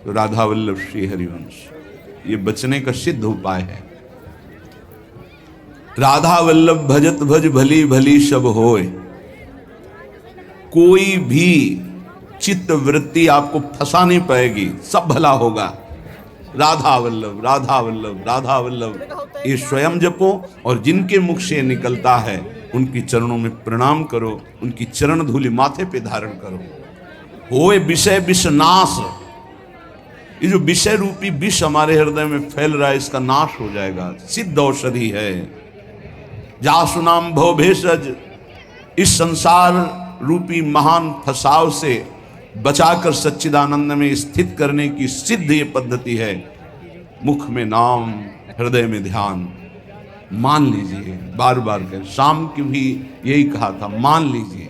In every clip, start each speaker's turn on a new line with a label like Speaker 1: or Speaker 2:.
Speaker 1: तो राधा वल्लभ श्री हरिवंश, ये बचने का सिद्ध उपाय है। राधा वल्लभ भजत भज भली भली सब होय। कोई भी चित्त वृत्ति आपको फंसा नहीं पाएगी, सब भला होगा। राधा वल्लभ राधा वल्लभ राधा वल्लभ ये स्वयं जपो, और जिनके मुख से निकलता है उनकी चरणों में प्रणाम करो, उनकी चरण धूलि माथे पे धारण करो। होए विषय विष नाश, ये जो विषय रूपी विष हमारे हृदय में फैल रहा है इसका नाश हो जाएगा, सिद्ध औषधि है। जासु नाम भव भेषज, इस संसार रूपी महान फसाव से बचाकर सच्चिदानंद में स्थित करने की सिद्ध ये पद्धति है। मुख में नाम, हृदय में ध्यान, मान लीजिए, बार बार कर, शाम की भी यही कहा था, मान लीजिए।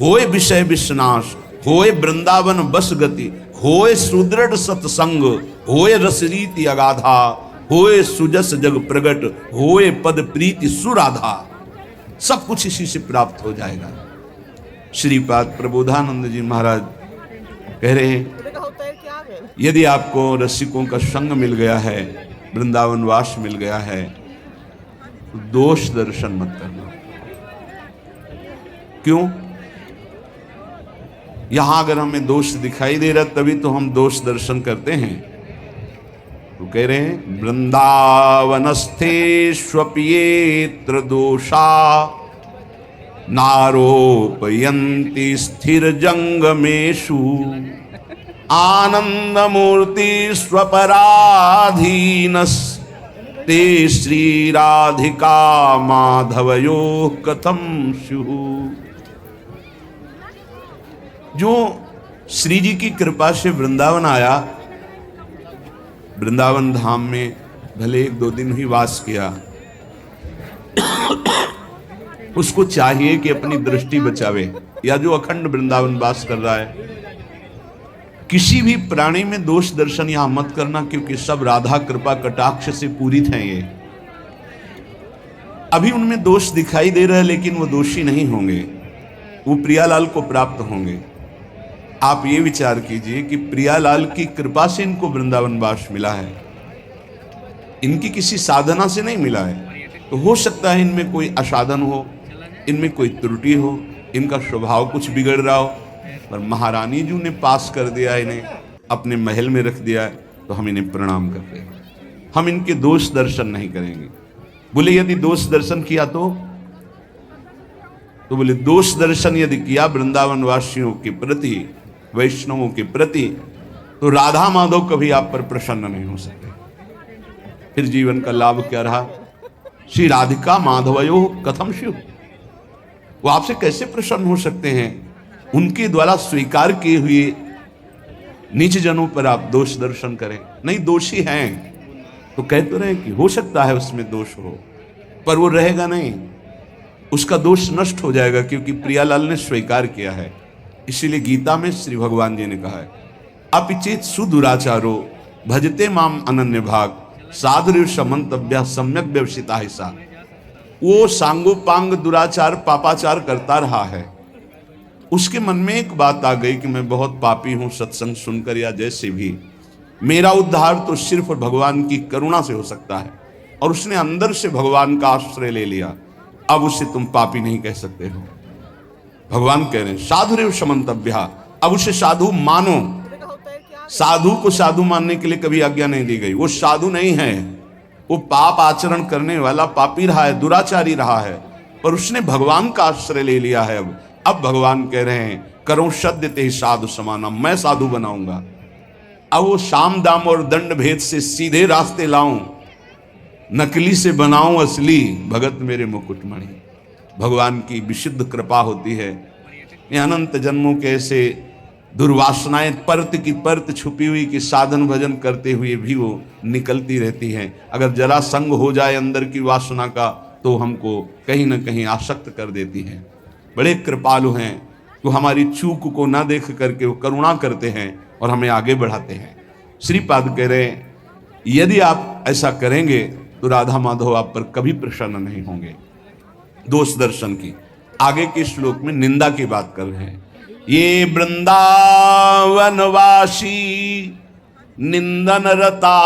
Speaker 1: होए विषय विश्वनाश, होए वृंदावन बस गति, होए सुदृढ़ सत्संग, होए रसरीति अगाधा, होए सुजस जग प्रगट, होए पद प्रीति सुराधा। सब कुछ इसी से प्राप्त हो जाएगा। श्रीपाद प्रबोधानंद जी महाराज कह रहे हैं, यदि आपको रसिकों का संग मिल गया है, वृंदावन वास मिल गया है, तो दोष दर्शन मत करना। क्यों? यहां अगर हमें दोष दिखाई दे रहा तभी तो हम दोष दर्शन करते हैं। तो कह रहे हैं, वृंदावनस्थे स्वप्येत्र दोषा नारोपयन्ति स्थिर जंगमेषु आनंदमूर्ति स्वपराधीनस ते श्री राधिका माधवयो कथम स्युः। जो श्री जी की कृपा से वृंदावन आया, वृंदावन धाम में भले 1-2 दिन ही वास किया, उसको चाहिए कि अपनी दृष्टि बचावे, या जो अखंड वृंदावन वास कर रहा है, किसी भी प्राणी में दोष दर्शन यहां मत करना, क्योंकि सब राधा कृपा कटाक्ष से पूरित हैं। ये अभी उनमें दोष दिखाई दे रहा है, लेकिन वो दोषी नहीं होंगे, वो प्रियालाल को प्राप्त होंगे। आप ये विचार कीजिए कि प्रियालाल की कृपा से इनको वृंदावन वास मिला है, इनकी किसी साधना से नहीं मिला है। तो हो सकता है इनमें कोई असाधन हो, इनमें कोई त्रुटि हो, इनका स्वभाव कुछ बिगड़ रहा हो, पर महारानी जी ने पास कर दिया, इन्हें अपने महल में रख दिया है, तो हम इन्हें प्रणाम करते हैं, हम इनके दोष दर्शन नहीं करेंगे। बोले यदि दोष दर्शन किया तो बोले दोष दर्शन यदि किया वृंदावन वासियों के प्रति, वैष्णवों के प्रति, तो राधा माधव कभी आप पर प्रसन्न नहीं हो सकते। फिर जीवन का लाभ क्या रहा? श्री राधिका माधवयो कथम स्युः, वो आपसे कैसे प्रसन्न हो सकते हैं? उनके द्वारा स्वीकार किए हुए नीच जनों पर आप दोष दर्शन करें। नहीं, दोषी हैं तो कह तो रहे कि हो सकता है उसमें दोष हो, पर वो रहेगा नहीं, उसका दोष नष्ट हो जाएगा, क्योंकि प्रियालाल ने स्वीकार किया है। इसीलिए गीता में श्री भगवान जी ने कहा है, अपिचेत सुदुराचारो भजते माम अनन्य भाग साधुरिव समन्तव्य सम्यक व्यवसिता हिस्सा। वो सांगोपांग दुराचार पापाचार करता रहा है, उसके मन में एक बात आ गई कि मैं बहुत पापी हूं, सत्संग सुनकर या जैसे भी, मेरा उद्धार तो सिर्फ भगवान की करुणा से हो सकता है, और उसने अंदर से भगवान का आश्रय ले लिया। अब उसे तुम पापी नहीं कह सकते हो। भगवान कह रहे हैं साधुरेव समन्तव्या, अब उसे साधु मानो। साधु को साधु मानने के लिए कभी आज्ञा नहीं दी गई। वो साधु नहीं है, वो पाप आचरण करने वाला पापी रहा है, दुराचारी रहा है, पर उसने भगवान का आश्रय ले लिया है। अब भगवान कह रहे हैं करो सद्य ते साधु समाना, मैं साधु बनाऊंगा। अब वो साम दाम और दंड भेद से सीधे रास्ते लाऊं, नकली से बनाऊं असली, भगत मेरे मुकुटमणि। भगवान की विशुद्ध कृपा होती है। ये अनंत जन्मों के ऐसे दुर्वासनाएं परत की परत छुपी हुई कि साधन भजन करते हुए भी वो निकलती रहती हैं। अगर जरा संग हो जाए अंदर की वासना का तो हमको कहीं ना कहीं आसक्त कर देती हैं। बड़े कृपालु हैं, वो हमारी चूक को ना देख करके वो करुणा करते हैं और हमें आगे बढ़ाते हैं। श्रीपाद कह रहे हैं यदि आप ऐसा करेंगे तो राधा माधव आप पर कभी प्रसन्न नहीं होंगे। दोष दर्शन की आगे के श्लोक में निंदा की बात कर रहे हैं। ये वृंदावनवासी निंदन रता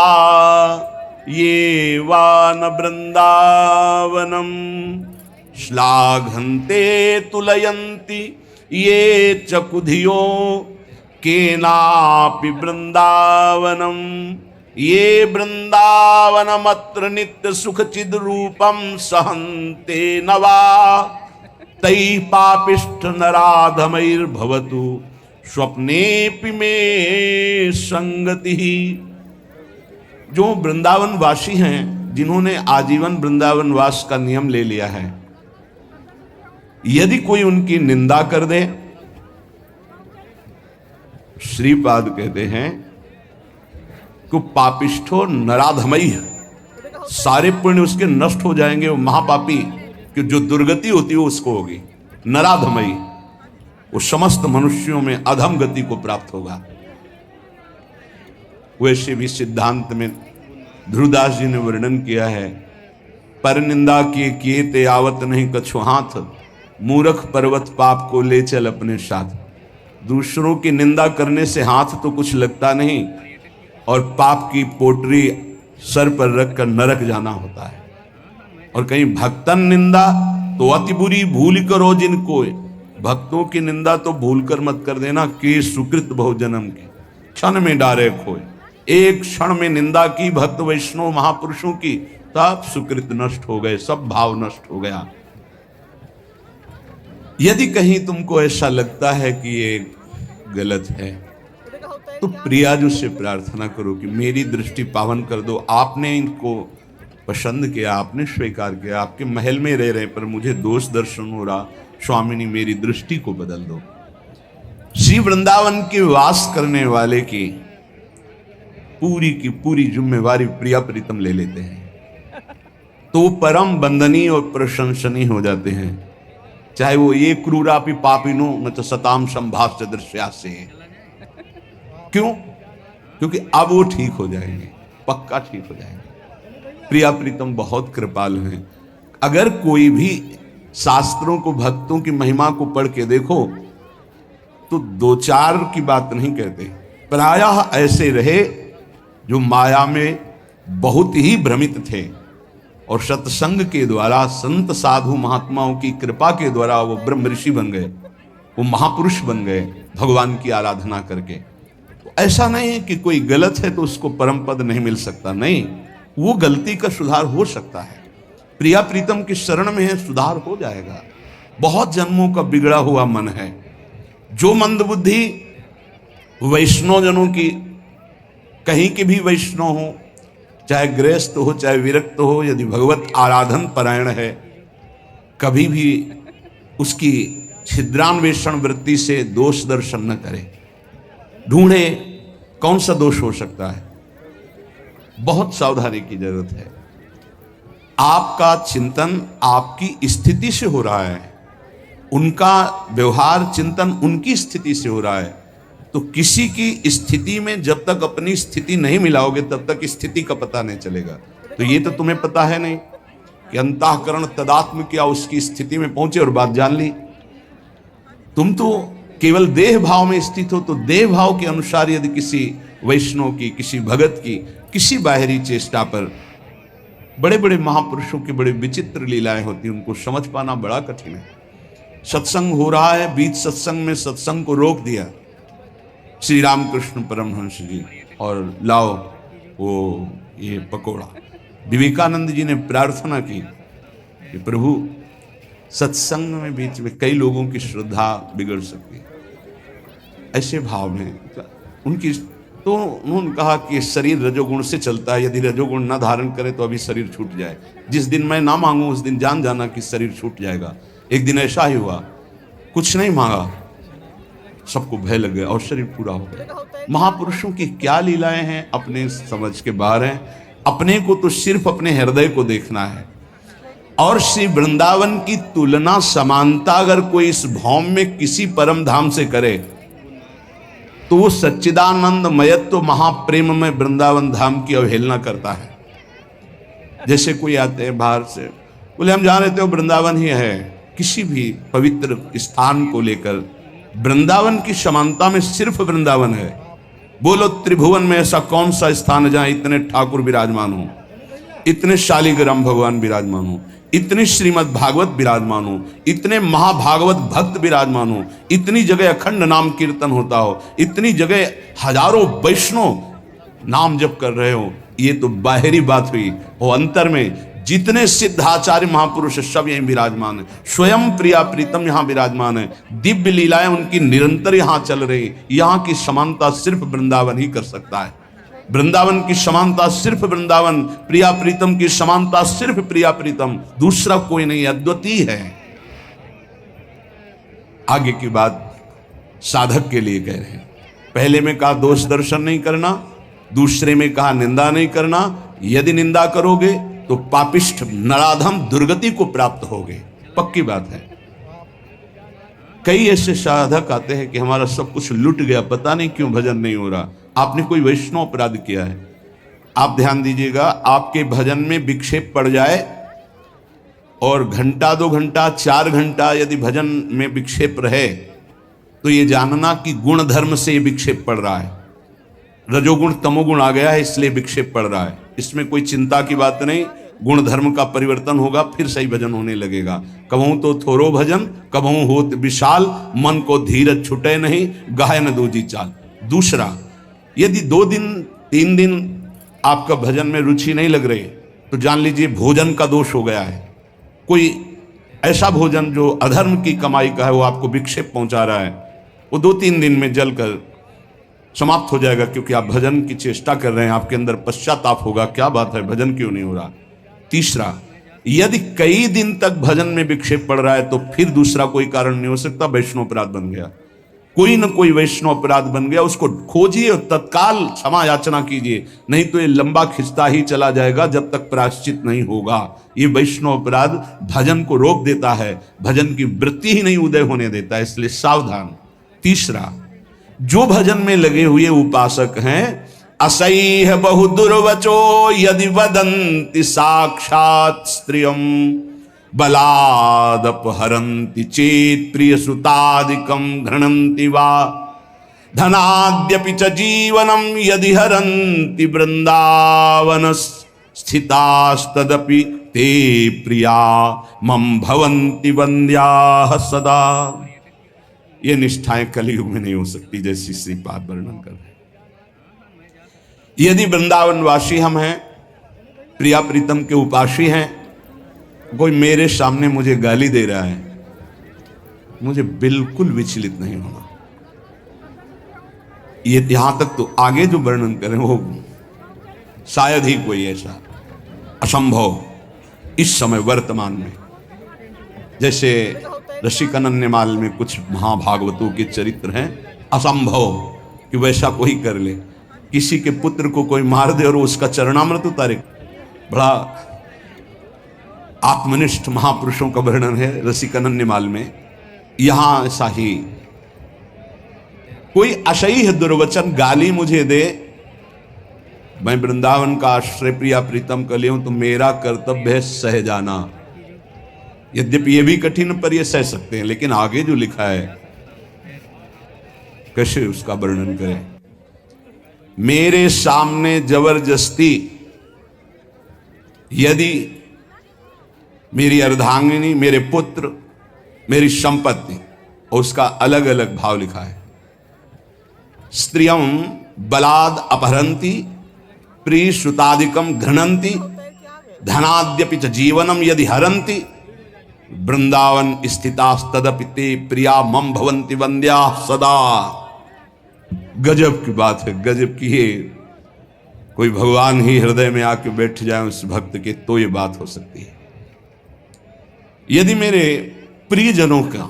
Speaker 1: ये वान वृंदावनम श्लाघन्ते तुलयन्ति ये चकुधियो केनापि वृंदावनम ये वृंदावनमत्र नित्य सुख चिद रूपम सहन्ते नवा तै पापिष्ठ नराधमैर्भवतु स्वप्नेपि में संगति। जो वृंदावन वासी हैं, जिन्होंने आजीवन वृंदावन वास का नियम ले लिया है, यदि कोई उनकी निंदा कर दे, श्रीपाद कहते हैं कि पापिष्ठो नराधमई है, सारे पुण्य उसके नष्ट हो जाएंगे। वो महापापी कि जो दुर्गति होती है उसको होगी। नराधमई, वो समस्त मनुष्यों में अधम गति को प्राप्त होगा। वैसे भी सिद्धांत में ध्रुवदास जी ने वर्णन किया है, पर निंदा किए ते आवत नहीं कछु हाथ, मूर्ख पर्वत पाप को ले चल अपने साथ। दूसरों की निंदा करने से हाथ तो कुछ लगता नहीं, और पाप की पोटरी सर पर रखकर नरक जाना होता है। और कहीं भक्तन निंदा तो अति बुरी भूल करो जिनको, भक्तों की निंदा तो भूल कर मत कर देना, कि सुकृत बहु जन्म की क्षण में डारे खोए। एक क्षण में निंदा की भक्त वैष्णव महापुरुषों की, तब सुकृत नष्ट हो गए, सब भाव नष्ट हो गया। यदि कहीं तुमको ऐसा लगता है कि ये गलत है, तो प्रियाजू से प्रार्थना करो कि मेरी दृष्टि पावन कर दो। आपने इनको पसंद किया, आपने स्वीकार किया, आपके महल में रह रहे पर मुझे दोष दर्शन हो रहा, स्वामिनी मेरी दृष्टि को बदल दो। श्री वृंदावन के वास करने वाले की पूरी जिम्मेवारी प्रिया प्रीतम ले लेते हैं, तो परम वंदनीय और प्रशंसनीय हो जाते हैं। चाहे वो ये क्रूरापि पापिनो न तो सताम संभाष्य दृश्या से। क्यों? क्योंकि अब वो ठीक हो जाएंगे, पक्का ठीक हो जाएंगे। प्रिया प्रीतम बहुत कृपालु हैं। अगर कोई भी शास्त्रों को, भक्तों की महिमा को पढ़ के देखो तो दो चार की बात नहीं कहते, प्रायः ऐसे रहे जो माया में बहुत ही भ्रमित थे और सत्संग के द्वारा, संत साधु महात्माओं की कृपा के द्वारा वो ब्रह्म ऋषि बन गए, वो महापुरुष बन गए भगवान की आराधना करके। तो ऐसा नहीं है कि कोई गलत है तो उसको परम पद नहीं मिल सकता, नहीं, वो गलती का सुधार हो सकता है। प्रिया प्रीतम की शरण में है, सुधार हो जाएगा। बहुत जन्मों का बिगड़ा हुआ मन है। जो मंदबुद्धि वैष्णव जनों की, कहीं के भी वैष्णव हो, चाहे गृहस्थ हो चाहे विरक्त हो, यदि भगवत आराधन परायण है, कभी भी उसकी छिद्रान्वेषण वृत्ति से दोष दर्शन न करे। ढूंढे कौन सा दोष हो सकता है, बहुत सावधानी की जरूरत है। आपका चिंतन आपकी स्थिति से हो रहा है, उनका व्यवहार चिंतन उनकी स्थिति से हो रहा है। तो किसी की स्थिति में जब तक अपनी स्थिति नहीं मिलाओगे तब तक स्थिति का पता नहीं चलेगा। तो ये तो तुम्हें पता है नहीं कि अंतःकरण तदात्म क्या उसकी स्थिति में पहुंचे और बात जान ली। तुम तो केवल देह भाव में स्थित हो, तो देह भाव के अनुसार यदि किसी वैष्णव की, किसी भगत की, किसी बाहरी चेष्टा पर, बड़े बड़े महापुरुषों की बड़े विचित्र लीलाएं होती हैं, उनको समझ पाना बड़ा कठिन है। सत्संग हो रहा है, बीच सत्संग में सत्संग को रोक दिया श्री रामकृष्ण परमहंस जी, और लाओ वो ये पकोड़ा। विवेकानंद जी ने प्रार्थना की कि प्रभु सत्संग में बीच में कई लोगों की श्रद्धा बिगड़ सकती है। ऐसे भाव में उनकी, तो उन्होंने कहा कि शरीर रजोगुण से चलता है, यदि रजोगुण ना धारण करे तो अभी शरीर छूट जाए। जिस दिन मैं ना मांगू उस दिन जान जाना कि शरीर छूट जाएगा। एक दिन ऐसा ही हुआ, कुछ नहीं मांगा, सबको भय लग गया और शरीर पूरा हो गया। महापुरुषों की क्या लीलाएं हैं, अपने समझ के बाहर हैं। अपने को तो सिर्फ अपने हृदय को देखना है। और श्री वृंदावन की तुलना, समानता अगर कोई इस भौम में किसी परम धाम से करे तो वो सच्चिदानंद मयत्व महाप्रेम में वृंदावन धाम की अवहेलना करता है। जैसे कोई आते हैं बाहर से, बोले हम जान रहे थे वृंदावन ही है। किसी भी पवित्र स्थान को लेकर वृंदावन की समानता में सिर्फ वृंदावन है, बोलो त्रिभुवन में ऐसा कौन सा स्थान है जहां इतने ठाकुर विराजमान हो, इतने शालिग्राम भगवान विराजमान हो, इतनी श्रीमद् भागवत विराजमान हो, इतने महाभागवत भक्त विराजमान हो, इतनी जगह अखंड नाम कीर्तन होता हो, इतनी जगह हजारों वैष्णव नाम जप कर रहे हो। ये तो बाहरी बात हुई, वो अंतर में जितने सिद्धाचार्य महापुरुष सब यहीं विराजमान है, स्वयं प्रिया प्रीतम यहां विराजमान है, दिव्य लीलाएं उनकी निरंतर यहां चल रही। यहां की समानता सिर्फ वृंदावन ही कर सकता है। वृंदावन की समानता सिर्फ वृंदावन, प्रिया प्रीतम की समानता सिर्फ प्रिया प्रीतम, दूसरा कोई नहीं, अद्वितीय है। आगे की बात साधक के लिए कह रहे हैं। पहले में कहा दोष दर्शन नहीं करना, दूसरे में कहा निंदा नहीं करना। यदि निंदा करोगे तो पापिष्ठ नराधम दुर्गति को प्राप्त होगे, पक्की बात है। कई ऐसे साधक आते हैं कि हमारा सब कुछ लुट गया, पता नहीं क्यों भजन नहीं हो रहा। आपने कोई वैष्णव अपराध किया है, आप ध्यान दीजिएगा, आपके भजन में विक्षेप पड़ जाए और घंटा 2 घंटा 4 घंटा यदि भजन में विक्षेप रहे तो ये जानना कि गुण धर्म से ये विक्षेप पड़ रहा है। रजोगुण तमोगुण आ गया है इसलिए विक्षेप पड़ रहा है। इसमें कोई चिंता की बात नहीं, गुण धर्म का परिवर्तन होगा, फिर सही भजन होने लगेगा। कबहू तो थोरो भजन कबहू होत विशाल, मन को धीरज छुटे नहीं, गाय न दूजी चाल। दूसरा, यदि 2 दिन 3 दिन आपका भजन में रुचि नहीं लग रही तो जान लीजिए भोजन का दोष हो गया है। कोई ऐसा भोजन जो अधर्म की कमाई का है वो आपको विक्षेप पहुंचा रहा है, वो 2-3 दिन में जलकर समाप्त हो जाएगा, क्योंकि आप भजन की चेष्टा कर रहे हैं, आपके अंदर पश्चाताप होगा, क्या बात है भजन क्यों नहीं हो रहा। तीसरा, यदि कई दिन तक भजन में विक्षेप पड़ रहा है तो फिर दूसरा कोई कारण नहीं हो सकता, वैष्णव अपराध बन गया। कोई न कोई वैष्णव अपराध बन गया, उसको खोजिए और तत्काल क्षमा याचना कीजिए, नहीं तो ये लंबा खिंचता ही चला जाएगा जब तक प्रायश्चित नहीं होगा। ये वैष्णव अपराध भजन को रोक देता है, भजन की वृत्ति ही नहीं उदय होने देता है, इसलिए सावधान। तीसरा, जो भजन में लगे हुए उपासक हैं, असह्य बहु दुर्वचो यदि वदन्ति साक्षात् स्त्रियम बलादपहरन्ति चेत् प्रिय सुतादिकं घृणन्ति वा धनाद्यपि च जीवनं यदि हरन्ति वृंदावन स्थितास्तदपि ते प्रिया मम भवन्ति वन्द्याः सदा। ये निष्ठाएं कलयुग में नहीं हो सकती जैसी श्रीपाद वर्णन कर रहे हैं। यदि वृंदावनवासी हम हैं, प्रिया प्रीतम के उपासी हैं, कोई मेरे सामने मुझे गाली दे रहा है, मुझे बिल्कुल विचलित नहीं होना। ये यहां तक तो आगे जो वर्णन करें वो शायद ही कोई ऐसा असंभव इस समय वर्तमान में। जैसे रसिक अनन्यमाल में कुछ महाभागवतों के चरित्र हैं, असंभव कि वैसा कोई कर ले। किसी के पुत्र को कोई मार दे और उसका चरणामृत उतारे। बड़ा आत्मनिष्ठ महापुरुषों का वर्णन है रसिक अनन्यमाल में। यहां ऐसा ही कोई असह्य दुर्वचन गाली मुझे दे, मैं वृंदावन का आश्रय प्रिया प्रीतम कर लिया हूं तो मेरा कर्तव्य है सह जाना। यद्यपि ये भी कठिन पर ये सह सकते हैं, लेकिन आगे जो लिखा है कैसे उसका वर्णन करें। मेरे सामने जबरदस्ती यदि मेरी अर्धांगिनी, मेरे पुत्र, मेरी संपत्ति, और उसका अलग अलग भाव लिखा है, स्त्रियं बलाद अपहरन्ति प्रिय श्रुतादिकम घृणन्ति धनाद्यपि च जीवनम यदि हरन्ति वृंदावन स्थितास्तदपि ते प्रिया मम भवन्ति वन्द्या सदा। गजब की बात है, गजब की। ये कोई भगवान ही हृदय में आके बैठ जाए उस भक्त के तो ये बात हो सकती है। यदि मेरे प्रियजनों का,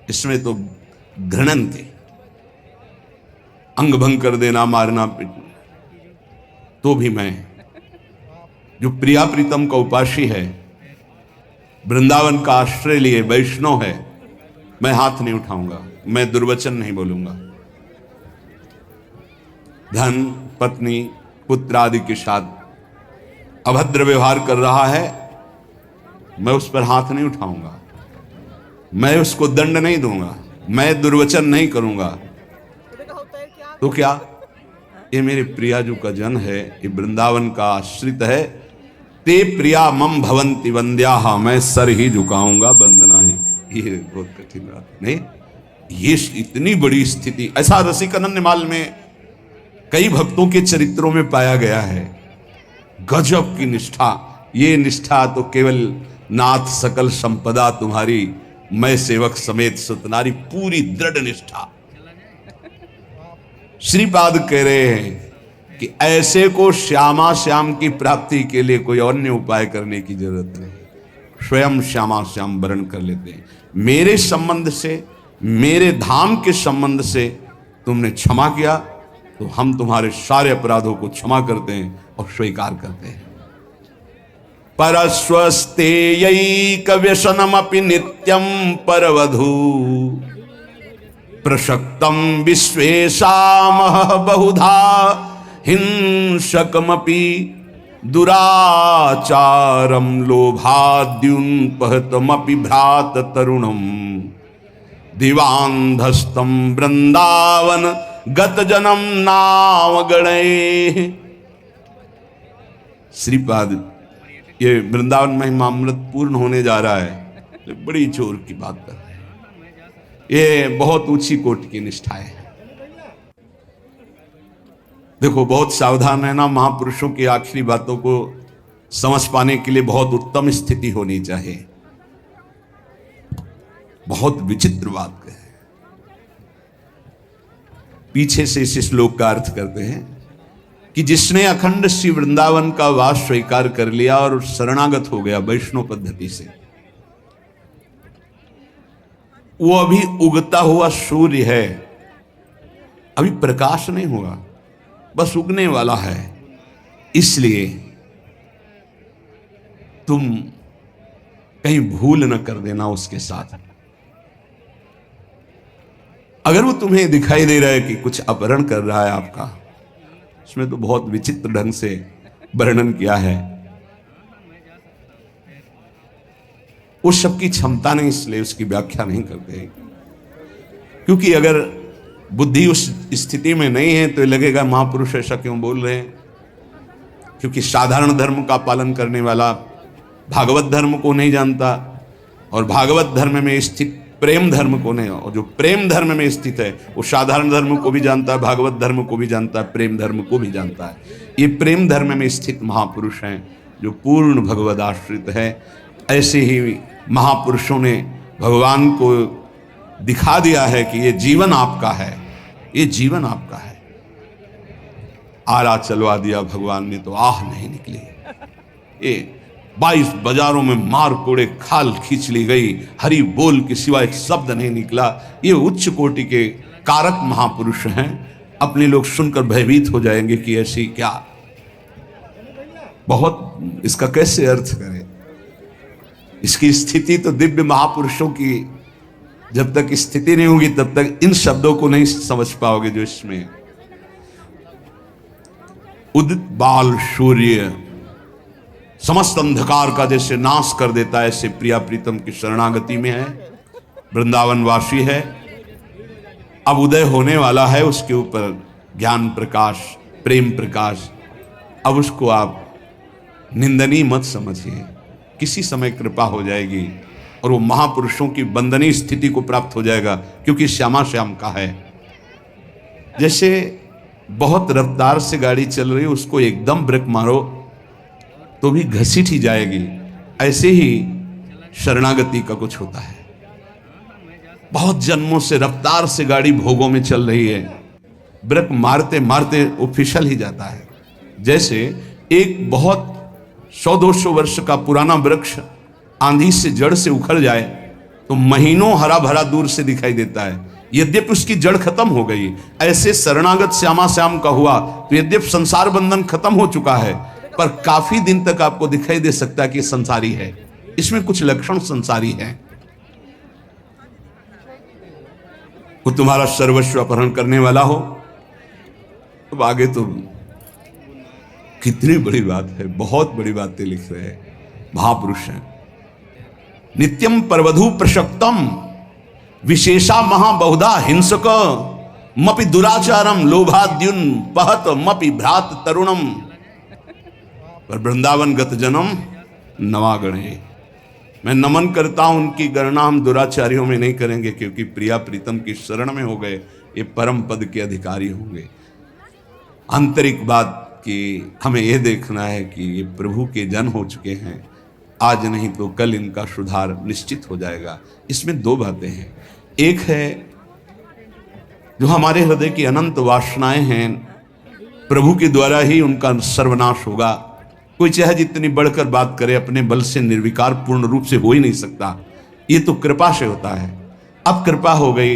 Speaker 1: इसमें तो घृणन थे, अंग भंग कर देना, मारना पीटना, तो भी मैं जो प्रिया प्रीतम का उपासी है, वृंदावन का आश्रय लिए वैष्णव है, मैं हाथ नहीं उठाऊंगा, मैं दुर्वचन नहीं बोलूंगा। धन पत्नी पुत्र आदि के साथ अभद्र व्यवहार कर रहा है, मैं उस पर हाथ नहीं उठाऊंगा, मैं उसको दंड नहीं दूंगा, मैं दुर्वचन नहीं करूंगा। तो क्या ये मेरे प्रियाजू का जन है, ये वृंदावन का आश्रित है। ते प्रिया मम भवंति वंद्या, मैं सर ही झुकाऊंगा वंदना ही। ये बहुत कठिन बात नहीं, ये इतनी बड़ी स्थिति ऐसा रसिकानंदमाल में कई भक्तों के चरित्रों में पाया गया है। गजब की निष्ठा, ये निष्ठा तो केवल नाथ सकल संपदा तुम्हारी, मैं सेवक समेत सतनारी, पूरी दृढ़ निष्ठा। श्रीपाद कह रहे हैं कि ऐसे को श्यामा श्याम की प्राप्ति के लिए कोई अन्य उपाय करने की जरूरत नहीं, स्वयं श्यामा श्याम वर्ण कर लेते हैं। मेरे संबंध से, मेरे धाम के संबंध से तुमने क्षमा किया तो हम तुम्हारे सारे अपराधों को क्षमा करते हैं और स्वीकार करते हैं। परस्वस्तेयैक व्यसनमपि नित्यं परवधू, प्रशक्तं विश्वेशामः बहुधा हिंसकमपि, दुराचारं लोभाद्युन्पहतमपि भ्रात तरुणं, दिवान्धस्तं वृंदावन गत जन्म नाम गणैः। श्रीपाद ये वृंदावन महिमामृत पूर्ण होने जा रहा है, तो बड़ी जोर की बात कर रहे हैं। ये बहुत ऊंची कोटि की निष्ठा है। देखो बहुत सावधान रहना, महापुरुषों की आखिरी बातों को समझ पाने के लिए बहुत उत्तम स्थिति होनी चाहिए। बहुत विचित्र बात है। पीछे से इस श्लोक का अर्थ करते हैं कि जिसने अखंड श्री वृंदावन का वास स्वीकार कर लिया और शरणागत हो गया वैष्णव पद्धति से, वो अभी उगता हुआ सूर्य है, अभी प्रकाश नहीं हुआ, बस उगने वाला है। इसलिए तुम कहीं भूल न कर देना उसके साथ। अगर वो तुम्हें दिखाई दे रहा है कि कुछ अपहरण कर रहा है आपका, इसमें तो बहुत विचित्र ढंग से वर्णन किया है, उस सब की क्षमता नहीं, इसलिए उसकी व्याख्या नहीं करते। क्योंकि अगर बुद्धि उस स्थिति में नहीं है तो लगेगा महापुरुष ऐसा क्यों बोल रहे हैं। क्योंकि साधारण धर्म का पालन करने वाला भागवत धर्म को नहीं जानता, और भागवत धर्म में स्थित प्रेम धर्म को नहीं, और जो प्रेम धर्म में स्थित है वो साधारण धर्म को भी जानता है, भागवत धर्म को भी जानता है, प्रेम धर्म को भी जानता है। ये प्रेम धर्म में स्थित महापुरुष हैं जो पूर्ण भगवद आश्रित है। ऐसे ही महापुरुषों ने भगवान को दिखा दिया है कि ये जीवन आपका है, ये जीवन आपका है। आरा चलवा दिया भगवान ने तो आह नहीं निकली। ये 22 बाजारों में मार कोड़े खाल खींच ली गई, हरि बोल के सिवा एक शब्द नहीं निकला। ये उच्च कोटि के कारक महापुरुष हैं। अपने लोग सुनकर भयभीत हो जाएंगे कि ऐसी क्या, बहुत इसका कैसे अर्थ करें। इसकी स्थिति तो दिव्य महापुरुषों की जब तक स्थिति नहीं होगी तब तक इन शब्दों को नहीं समझ पाओगे जो इसमें। उदित बाल सूर्य समस्त अंधकार का जैसे नाश कर देता है, ऐसे प्रिया प्रीतम की शरणागति में है, वृंदावन वासी है। अब उदय होने वाला है उसके ऊपर ज्ञान प्रकाश, प्रेम प्रकाश। अब उसको आप निंदनीय मत समझिए, किसी समय कृपा हो जाएगी और वो महापुरुषों की वंदनीय स्थिति को प्राप्त हो जाएगा, क्योंकि श्यामा श्याम का है। जैसे बहुत रफ्तार से गाड़ी चल रही है, उसको एकदम ब्रेक मारो तो भी घसीट ही जाएगी, ऐसे ही शरणागति का कुछ होता है। बहुत जन्मों से रफ्तार से गाड़ी भोगों में चल रही है, ब्रेक मारते मारते वो फिसल ही जाता है। जैसे एक बहुत 100-200 वर्ष का पुराना वृक्ष आंधी से जड़ से उखड़ जाए तो महीनों हरा भरा दूर से दिखाई देता है, यद्यपि उसकी जड़ खत्म हो गई। ऐसे शरणागत श्यामा श्याम का हुआ तो यद्यपि संसार बंधन खत्म हो चुका है, पर काफी दिन तक आपको दिखाई दे सकता है कि संसारी है, इसमें कुछ लक्षण संसारी है। वो तुम्हारा सर्वस्व अपहरण करने वाला हो तो आगे तो कितनी बड़ी बात है, बहुत बड़ी बातें लिख रहे हैं महापुरुष हैं। नित्यम परवधु प्रशक्तम विशेषा महाबहुधा हिंसक मपि दुराचारम लोभाद्युन पहत मपि भ्रात तरुणम। पर वृंदावन गत जन्म नवागणे। मैं नमन करता हूं, उनकी गणना हम दुराचारियों में नहीं करेंगे, क्योंकि प्रिया प्रीतम की शरण में हो गए, ये परम पद के अधिकारी होंगे। आंतरिक बात कि हमें यह देखना है कि ये प्रभु के जन हो चुके हैं, आज नहीं तो कल इनका सुधार निश्चित हो जाएगा। इसमें दो बातें हैं। एक है जो हमारे हृदय की अनंत वासनाएं हैं, प्रभु के द्वारा ही उनका सर्वनाश होगा। कोई चाहे जितनी बढ़कर बात करे, अपने बल से निर्विकार पूर्ण रूप से हो ही नहीं सकता। ये तो कृपा से होता है। अब कृपा हो गई,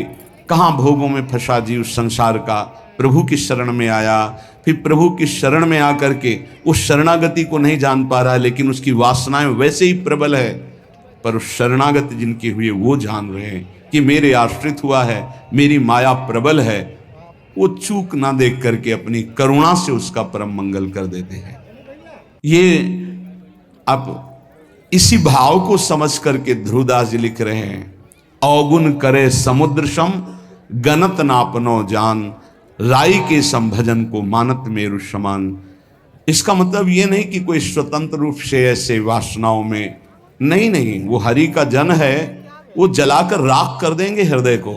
Speaker 1: कहाँ भोगों में फंसा जीव संसार का, प्रभु की शरण में आया, फिर प्रभु की शरण में आकर के उस शरणागति को नहीं जान पा रहा है, लेकिन उसकी वासनाएं वैसे ही प्रबल है। पर उस शरणागति जिनकी हुई है वो जान रहे हैं कि मेरे आश्रित हुआ है, मेरी माया प्रबल है। वो चूक ना देख करके अपनी करुणा से उसका परम मंगल कर देते हैं। ये अब इसी भाव को समझ करके ध्रुवदास जी लिख रहे हैं, अवगुण करे समुद्र सम गनत नापनो जान, राई के संभजन को मानत मेरु समान। इसका मतलब ये नहीं कि कोई स्वतंत्र रूप से ऐसे वासनाओं में नहीं, वो हरि का जन है, वो जलाकर राख कर देंगे हृदय को।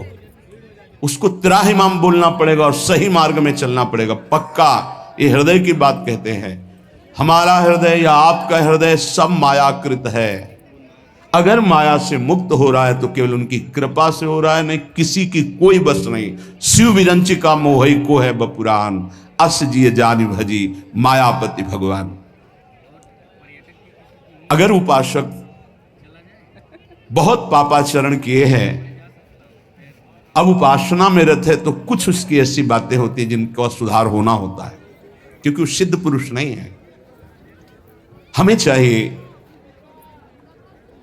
Speaker 1: उसको त्राहिमाम बोलना पड़ेगा और सही मार्ग में चलना पड़ेगा, पक्का। ये हृदय की बात कहते हैं। हमारा हृदय या आपका हृदय सब मायाकृत है। अगर माया से मुक्त हो रहा है तो केवल उनकी कृपा से हो रहा है, नहीं किसी की कोई बस नहीं। शिव विरंचिका मोहई को है बपुरान, अस जिय जानि भजी मायापति भगवान। अगर उपासक बहुत पापाचरण किए हैं, अब उपासना में रत है, तो कुछ उसकी ऐसी बातें होती है जिनका सुधार होना होता है, क्योंकि वो सिद्ध पुरुष नहीं है। हमें चाहिए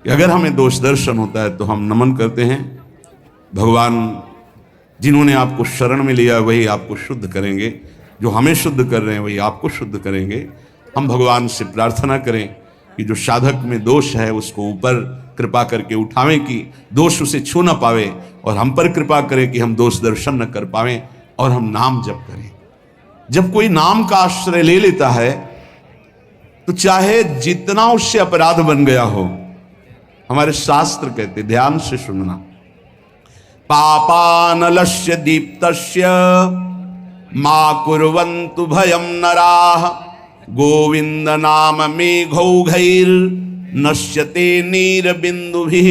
Speaker 1: कि अगर हमें दोष दर्शन होता है तो हम नमन करते हैं, भगवान जिन्होंने आपको शरण में लिया वही आपको शुद्ध करेंगे, जो हमें शुद्ध कर रहे हैं वही आपको शुद्ध करेंगे। हम भगवान से प्रार्थना करें कि जो साधक में दोष है उसको ऊपर कृपा करके उठावें कि दोष उसे छू ना पावे, और हम पर कृपा करें कि हम दोष दर्शन न कर पावें, और हम नाम जप करें। जब कोई नाम का आश्रय ले लेता है तो चाहे जितना उससे अपराध बन गया हो, हमारे शास्त्र कहते, ध्यान से सुनना, पापानलस्य दीप्तस्य मा कुर्वन्तु भयं नराः, गोविंद नाम मेघौघैर नश्यते नीर बिंदुभिः।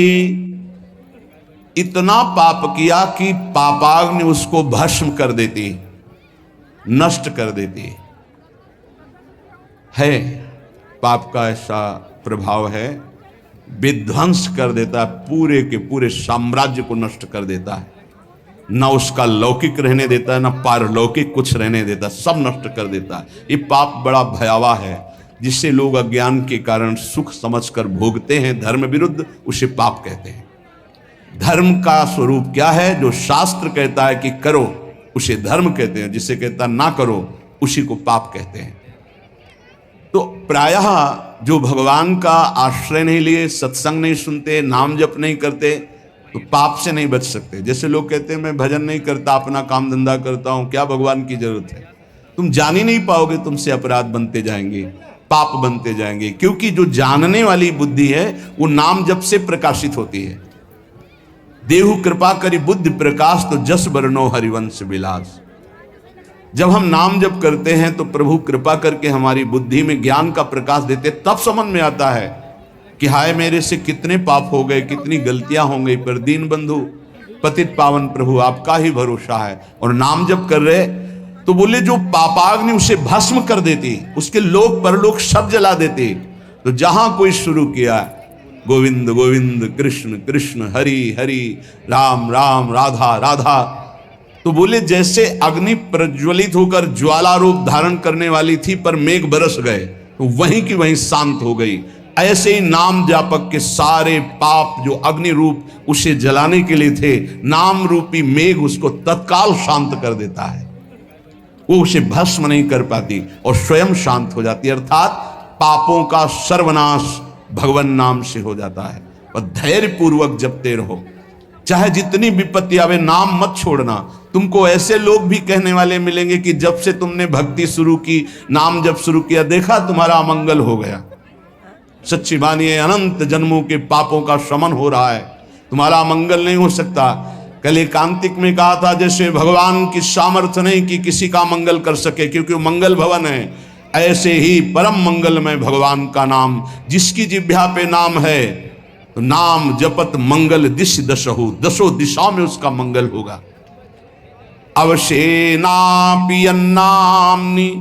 Speaker 1: इतना पाप किया कि पापाग्नि उसको भस्म कर देती, नष्ट कर देती है। पाप का ऐसा प्रभाव है, विध्वंस कर देता है, पूरे के पूरे साम्राज्य को नष्ट कर देता है। न उसका लौकिक रहने देता है, न पारलौकिक कुछ रहने देता, सब नष्ट कर देता है। ये पाप बड़ा भयावह है, जिसे लोग अज्ञान के कारण सुख समझकर भोगते हैं धर्म विरुद्ध, उसे पाप कहते हैं। धर्म का स्वरूप क्या है? जो शास्त्र कहता है कि करो उसे धर्म कहते हैं, जिसे कहता ना करो उसी को पाप कहते हैं। तो प्रायः जो भगवान का आश्रय नहीं लिए, सत्संग नहीं सुनते, नाम जप नहीं करते, तो पाप से नहीं बच सकते। जैसे लोग कहते हैं मैं भजन नहीं करता, अपना काम धंधा करता हूं, क्या भगवान की जरूरत है? तुम जान ही नहीं पाओगे, तुमसे अपराध बनते जाएंगे, पाप बनते जाएंगे, क्योंकि जो जानने वाली बुद्धि है वो नाम जप से प्रकाशित होती है। देहु कृपा करी बुद्धि प्रकाश, तो जस बरनो हरिवंश विलास। जब हम नाम जप करते हैं तो प्रभु कृपा करके हमारी बुद्धि में ज्ञान का प्रकाश देते, तब समझ में आता है कि हाय मेरे से कितने पाप हो गए, कितनी गलतियां हो गई, पर दीन बंधु पतित पावन प्रभु आपका ही भरोसा है। और नाम जप कर रहे तो बोले जो पापाग्नि उसे भस्म कर देती, उसके लोक परलोक सब जला देती। तो जहां कोई शुरू किया गोविंद गोविंद कृष्ण कृष्ण हरि हरि राम राम राधा राधा, तो बोले जैसे अग्नि प्रज्वलित होकर ज्वाला रूप धारण करने वाली थी पर मेघ बरस गए तो वहीं की वहीं शांत हो गई। ऐसे ही नाम जापक के सारे पाप जो अग्नि रूप उसे जलाने के लिए थे, नाम रूपी मेघ उसको तत्काल शांत कर देता है। वो उसे भस्म नहीं कर पाती और स्वयं शांत हो जाती, अर्थात पापों का सर्वनाश भगवान नाम से हो जाता है। और धैर्य पूर्वक जपते रहो। चाहे जितनी विपत्ति आवे, नाम मत छोड़ना। तुमको ऐसे लोग भी कहने वाले मिलेंगे कि जब से तुमने भक्ति शुरू की, नाम जब शुरू किया, देखा तुम्हारा अमंगल हो गया। सच्ची मानिए, अनंत जन्मों के पापों का शमन हो रहा है, तुम्हारा अमंगल नहीं हो सकता। कल एकांतिक में कहा था, जैसे भगवान की सामर्थ्य नहीं कि किसी का मंगल कर सके, क्योंकि वो मंगल भवन है, ऐसे ही परम मंगलमय भगवान का नाम, जिसकी जिह्वा पे नाम है, तो नाम जपत मंगल दिश दशहु, दसों दिशा में उसका मंगल होगा। अवशेना पियन्नाम्नि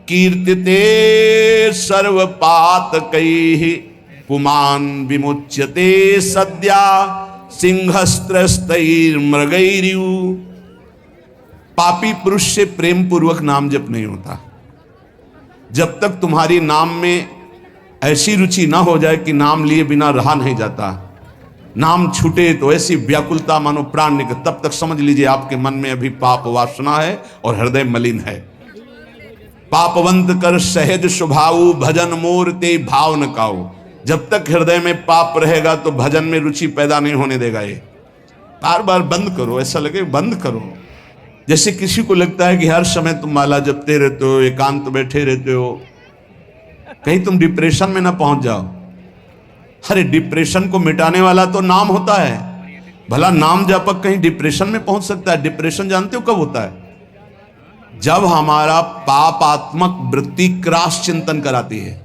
Speaker 1: कीर्तिते सर्व पातकैः पुमान् विमुच्यते सद्या सिंहस्त्रस्तैर्मृगैर्यु। पापी पुरुष से प्रेम पूर्वक नाम जप नहीं होता। जब तक तुम्हारी नाम में ऐसी रुचि ना हो जाए कि नाम लिए बिना रहा नहीं जाता, नाम छूटे तो ऐसी व्याकुलता मानो प्राण निकले, तब तक समझ लीजिए आपके मन में अभी पाप वासना है और हृदय मलिन है। पापवंत कर सहज स्वभाव भजन मोर ते भाव न काऊ। जब तक हृदय में पाप रहेगा तो भजन में रुचि पैदा नहीं होने देगा। ये बार बार बंद करो, ऐसा लगे बंद करो। जैसे किसी को लगता है कि हर समय तुम माला जपते रहते हो, एकांत बैठे रहते हो, कहीं तुम डिप्रेशन में ना पहुंच जाओ। अरे डिप्रेशन को मिटाने वाला तो नाम होता है। भला नाम जापक कहीं डिप्रेशन में पहुंच सकता है? डिप्रेशन जानते हो कब होता है? जब हमारा पापात्मक वृत्ति क्रॉस चिंतन कराती है।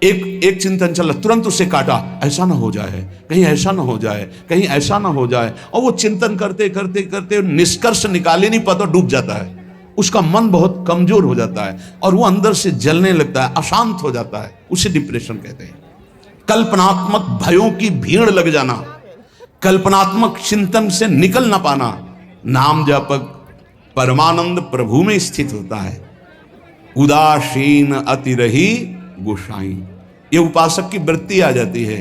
Speaker 1: एक चिंतन चला, तुरंत उसे काटा, ऐसा ना हो जाए, कहीं ऐसा ना हो जाए, कहीं ऐसा ना हो जाए, और वो चिंतन करते करते करते निष्कर्ष निकाले नहीं पाता, डूब जाता है। उसका मन बहुत कमजोर हो जाता है और वो अंदर से जलने लगता है, अशांत हो जाता है। उसे डिप्रेशन कहते हैं। कल्पनात्मक भयों की भीड़ लग जाना, कल्पनात्मक चिंतन से निकल ना पाना। नाम जापक परमानंद प्रभु में स्थित होता है। उदासीन अति रही गोसाई, ये उपासक की वृत्ति आ जाती है।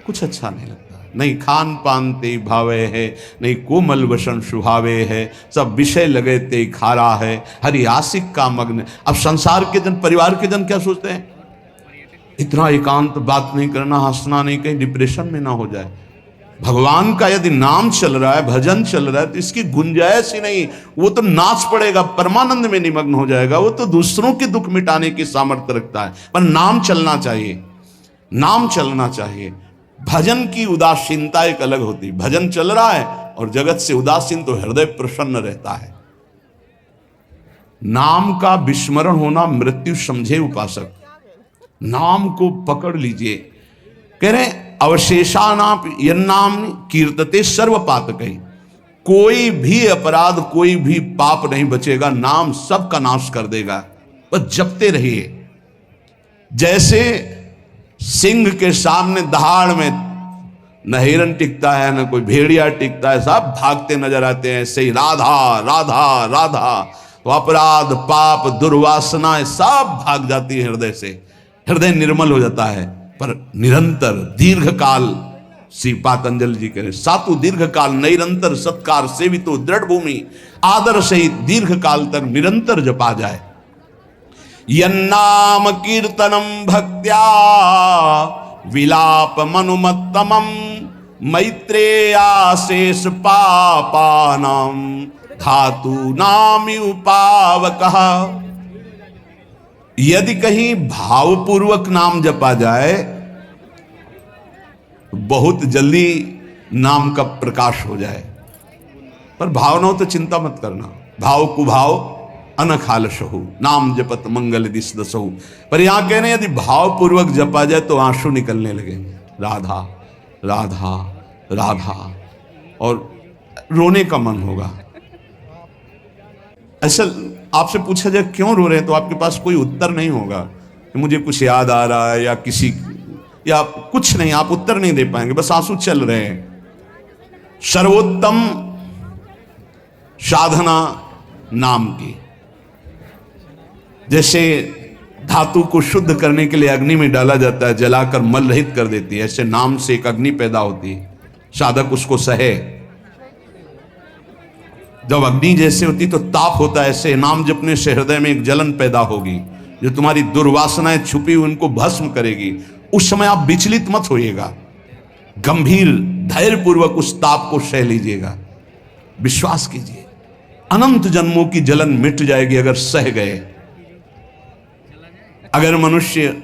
Speaker 1: कुछ अच्छा नहीं लगता, नहीं खान पान ते भावे है, नहीं कोमल वसन सुहावे है, सब विषय लगे ते खारा है, हरि आशिक का मग्न। अब संसार के जन, परिवार के जन क्या सोचते हैं? इतना एकांत बात नहीं करना, हंसना नहीं, कहीं डिप्रेशन में ना हो जाए। भगवान का यदि नाम चल रहा है, भजन चल रहा है, तो इसकी गुंजाइश ही नहीं। वो तो नाच पड़ेगा, परमानंद में निमग्न हो जाएगा। वो तो दूसरों के दुख मिटाने की सामर्थ्य रखता है, पर नाम चलना चाहिए, नाम चलना चाहिए। भजन की उदासीनता एक अलग होती। भजन चल रहा है और जगत से उदासीन, तो हृदय प्रसन्न रहता है। नाम का विस्मरण होना मृत्यु समझे उपासक। नाम को पकड़ लीजिए। कह रहे अवशेषानाप यन्नाम कीर्तते सर्व पातकै। कोई भी अपराध, कोई भी पाप नहीं बचेगा, नाम सबका नाश कर देगा। बस जपते रहिए। जैसे सिंह के सामने दहाड़ में न हिरन टिकता है, न कोई भेड़िया टिकता है, सब भागते नजर आते हैं। ऐसे ही राधा राधा राधा, तो अपराध, पाप, दुर्वासनाएं सब भाग जाती है हृदय से। हृदय निर्मल हो जाता है। पर निरंतर दीर्घ काल, श्री पातंजलि जी कह रहे, सातु दीर्घ काल निरंतर सत्कार सेवितो दृढ़ भूमि, आदर सहित दीर्घ काल तक निरंतर जपा जाए। यन्नाम कीर्तनम भक्त्या विलाप मनुमत्तमम मैत्रेयाशेष पापानाम धातु नामि उपावकः। यदि कहीं भावपूर्वक नाम जपा जाए तो बहुत जल्दी नाम का प्रकाश हो जाए। पर भाव न हो तो चिंता मत करना। भाव कुभाव अनखालसहु, नाम जपत मंगल दिस दसहु। पर यहां कह रहे हैं यदि भावपूर्वक जपा जाए तो आंसू निकलने लगेंगे, राधा राधा राधा, और रोने का मन होगा। ऐसा आपसे पूछा जाए क्यों रो रहे हैं, तो आपके पास कोई उत्तर नहीं होगा कि मुझे कुछ याद आ रहा है या किसी, या कुछ नहीं, आप उत्तर नहीं दे पाएंगे, बस आंसू चल रहे हैं। सर्वोत्तम साधना नाम की। जैसे धातु को शुद्ध करने के लिए अग्नि में डाला जाता है, जलाकर मल रहित कर देती है, ऐसे नाम से एक अग्नि पैदा होती है, साधक उसको सहे। जब अग्नि जैसे होती तो ताप होता है, ऐसे नाम जपने से हृदय में एक जलन पैदा होगी जो तुम्हारी दुर्वासनाएं छुपी उनको भस्म करेगी। उस समय आप विचलित मत होइएगा, गंभीर धैर्यपूर्वक उस ताप को सह लीजिएगा। विश्वास कीजिए, अनंत जन्मों की जलन मिट जाएगी अगर सह गए। अगर मनुष्य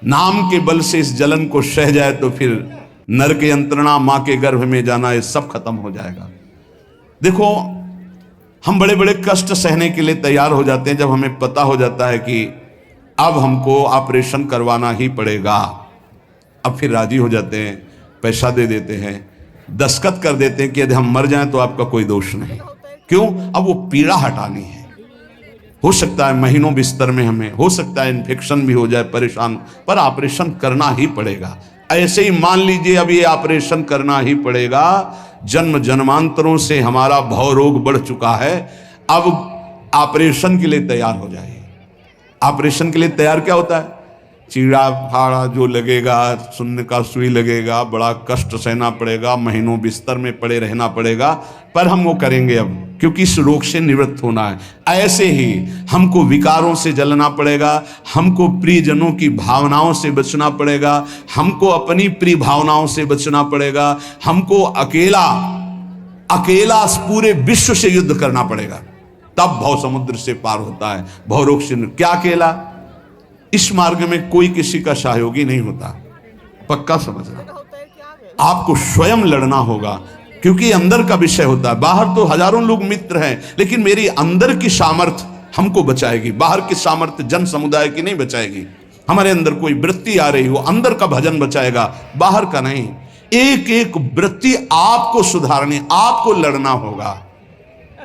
Speaker 1: नाम के बल से इस जलन को सह जाए तो फिर नरक यंत्रणा, मां के गर्भ में जाना, ये सब खत्म हो जाएगा। देखो, हम बड़े बड़े कष्ट सहने के लिए तैयार हो जाते हैं जब हमें पता हो जाता है कि अब हमको ऑपरेशन करवाना ही पड़ेगा। अब फिर राजी हो जाते हैं, पैसा दे देते हैं, दस्तखत कर देते हैं कि यदि हम मर जाएं तो आपका कोई दोष नहीं। क्यों? अब वो पीड़ा हटानी है। हो सकता है महीनों बिस्तर में हमें, हो सकता है इन्फेक्शन भी हो जाए, परेशान, पर ऑपरेशन करना ही पड़ेगा। ऐसे ही मान लीजिए अब ये ऑपरेशन करना ही पड़ेगा। जन्म जन्मांतरों से हमारा भव रोग बढ़ चुका है, अब ऑपरेशन के लिए तैयार हो जाइए। ऑपरेशन के लिए तैयार क्या होता है? चीड़ा फाड़ा जो लगेगा, सुन्न का सुई लगेगा, बड़ा कष्ट सहना पड़ेगा, महीनों बिस्तर में पड़े रहना पड़ेगा, पर हम वो करेंगे अब, क्योंकि इस रोग से निवृत्त होना है। ऐसे ही हमको विकारों से जलना पड़ेगा, हमको प्रियजनों की भावनाओं से बचना पड़ेगा, हमको अपनी प्रिय भावनाओं से बचना पड़ेगा, हमको अकेला पूरे विश्व से युद्ध करना पड़ेगा, तब भव समुद्र से पार होता है। भवरोग से क्या अकेला? इस मार्ग में कोई किसी का सहयोगी नहीं होता, पक्का समझना। आपको स्वयं लड़ना होगा, क्योंकि अंदर का विषय होता है। बाहर तो हजारों लोग मित्र हैं, लेकिन मेरी अंदर की सामर्थ्य हमको बचाएगी। बाहर की सामर्थ्य जन समुदाय की नहीं बचाएगी। हमारे अंदर कोई वृत्ति आ रही हो, अंदर का भजन बचाएगा, बाहर का नहीं। एक एक वृत्ति आपको सुधारनी, आपको लड़ना होगा।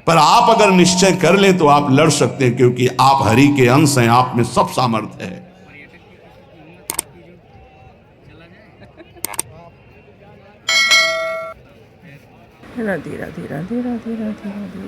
Speaker 1: पर आप अगर निश्चय कर लें तो आप लड़ सकते हैं, क्योंकि आप हरि के अंश हैं, आप में सब सामर्थ्य है।
Speaker 2: राधे राधे राधे राधे राधे राधे।